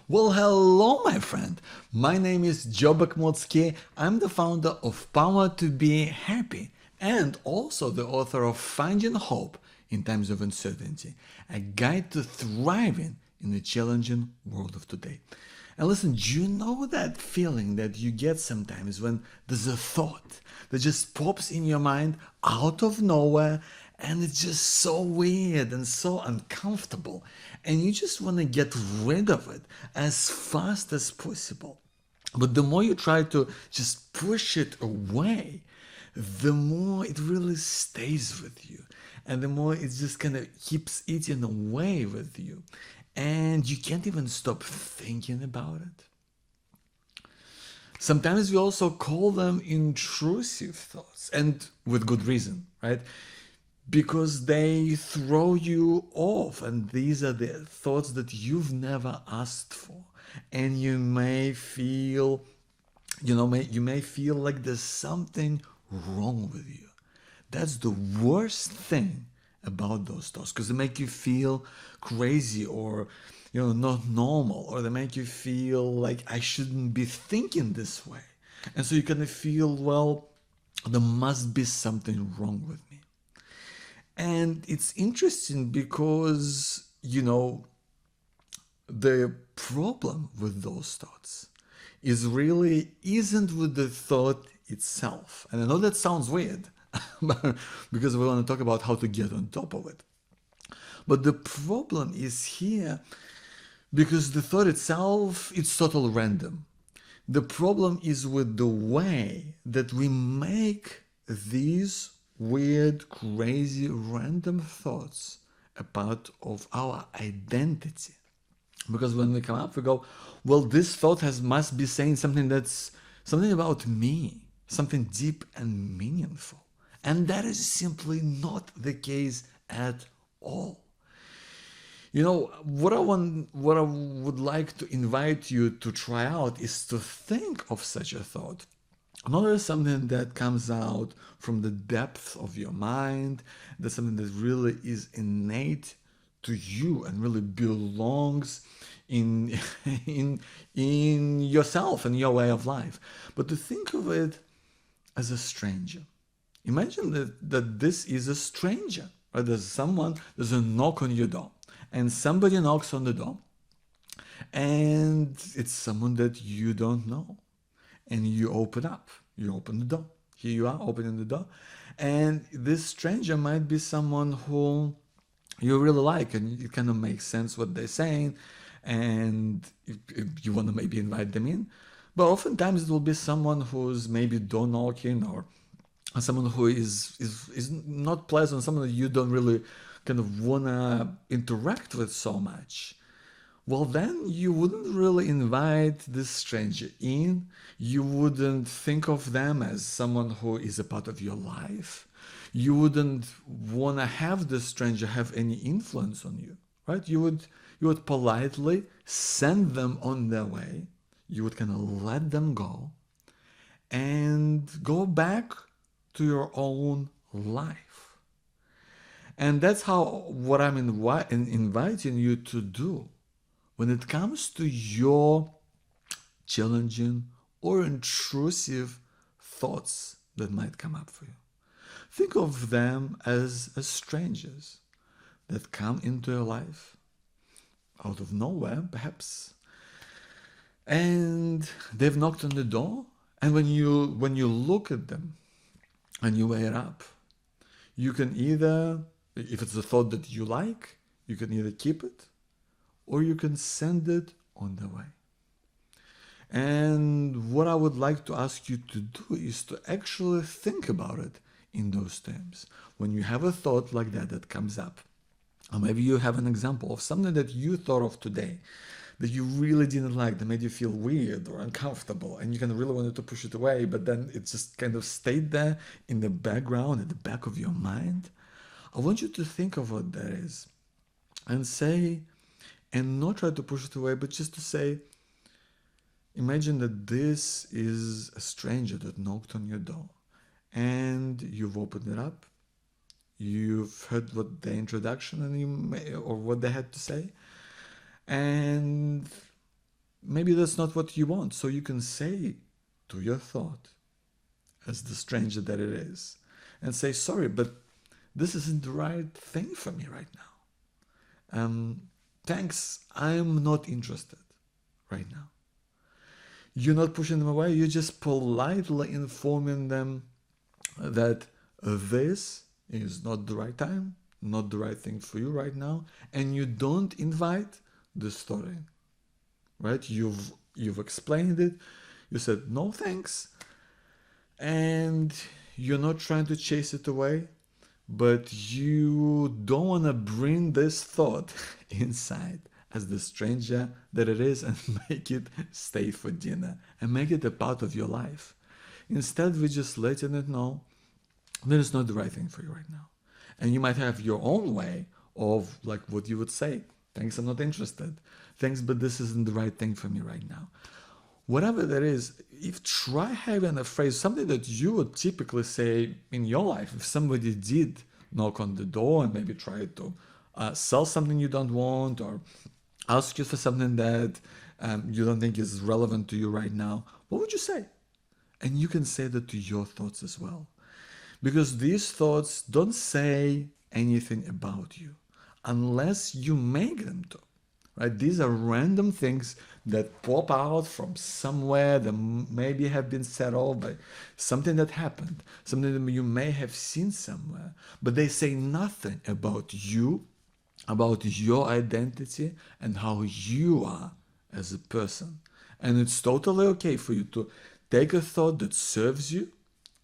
Well, hello, my friend. My name is Joe Bakmotsky. I'm the founder of Power to Be Happy and also the author of Finding Hope in Times of Uncertainty, a guide to thriving in the challenging world of today. And listen, do you know that feeling that you get sometimes when there's a thought that just pops in your mind out of nowhere and it's just so weird and so uncomfortable and you just want to get rid of it as fast as possible? But the more you try to just push it away, the more it really stays with you. And the more it just kind of keeps eating away with you. And you can't even stop thinking about it. Sometimes we also call them intrusive thoughts, and with good reason, right? Because they throw you off, and these are the thoughts that you've never asked for. And you may feel, you may feel like there's something wrong with you. That's the worst thing about those thoughts, because they make you feel crazy or not normal, or they make you feel like I shouldn't be thinking this way. And so you kind of feel, well, there must be something wrong with me. And it's interesting because the problem with those thoughts is really isn't with the thought itself. And I know that sounds weird because we want to talk about how to get on top of it. But the problem is here because the thought itself, it's total random. The problem is with the way that we make these weird, crazy, random thoughts a part of our identity. Because when we come up, we go, well, this thought must be saying something that's something about me, something deep and meaningful. And that is simply not the case at all. What I would like to invite you to try out is to think of such a thought not as something that comes out from the depth of your mind, that's something that really is innate to you and really belongs in in yourself and your way of life, but to think of it as a stranger. Imagine that this is a stranger, right? There's a knock on your door, and somebody knocks on the door, and it's someone that you don't know. And you open the door. Here you are opening the door. And this stranger might be someone who you really like, and it kind of makes sense what they're saying, and if you want to maybe invite them in. But oftentimes it will be someone who's maybe door knocking, or someone who is not pleasant, someone that you don't really kind of wanna interact with so much. Well, then you wouldn't really invite this stranger in. You wouldn't think of them as someone who is a part of your life. You wouldn't want to have the stranger have any influence on you, right? You would politely send them on their way. You would kind of let them go and go back to your own life. And that's what I'm inviting you to do when it comes to your challenging or intrusive thoughts that might come up for you. Think of them as strangers that come into your life out of nowhere, perhaps, and they've knocked on the door. And when you look at them and you weigh it up, you can either, if it's a thought that you like, you can either keep it or you can send it on the way. And what I would like to ask you to do is to actually think about it in those terms. When you have a thought like that comes up, or maybe you have an example of something that you thought of today that you really didn't like, that made you feel weird or uncomfortable, and you kind of really wanted to push it away, but then it just kind of stayed there in the background, at the back of your mind. I want you to think of what that is and say, and not try to push it away, but just to say, imagine that this is a stranger that knocked on your door and you've opened it up. You've heard what the introduction or what they had to say, and maybe that's not what you want. So you can say to your thought, as the stranger that it is, and say, sorry, but this isn't the right thing for me right now. Thanks, I'm not interested right now. You're not pushing them away, you're just politely informing them that this is not the right time, not the right thing for you right now, and you don't invite this thought in. Right? You've explained it, you said no thanks, and you're not trying to chase it away, but you don't want to bring this thought inside as the stranger that it is and make it stay for dinner and make it a part of your life. Instead, we're just letting it know that it's not the right thing for you right now. And you might have your own way of like what you would say. Thanks, I'm not interested. Thanks, but this isn't the right thing for me right now. Whatever that is, if try having a phrase, something that you would typically say in your life, if somebody did knock on the door and maybe try to sell something you don't want or ask you for something that you don't think is relevant to you right now, what would you say? And you can say that to your thoughts as well. Because these thoughts don't say anything about you unless you make them to. Right? These are random things that pop out from somewhere that maybe have been set off by something that happened, something that you may have seen somewhere, but they say nothing about you, about your identity and how you are as a person. And it's totally okay for you to take a thought that serves you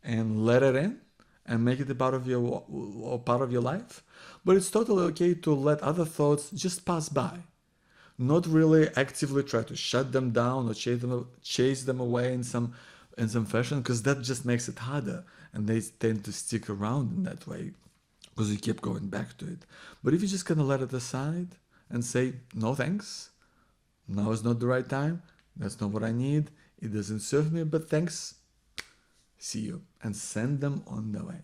and let it in and make it a part of your life. But it's totally okay to let other thoughts just pass by. Not really actively try to shut them down or chase them away in some fashion, because that just makes it harder and they tend to stick around in that way because you keep going back to it. But if you just kind of let it aside and say, no thanks, now is not the right time, that's not what I need, it doesn't serve me, but thanks, see you, and send them on the way.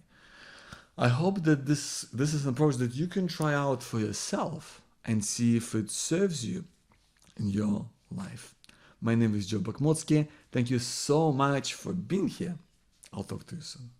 I hope that this is an approach that you can try out for yourself and see if it serves you in your life. My name is Joe Bakmotsky. Thank you so much for being here. I'll talk to you soon.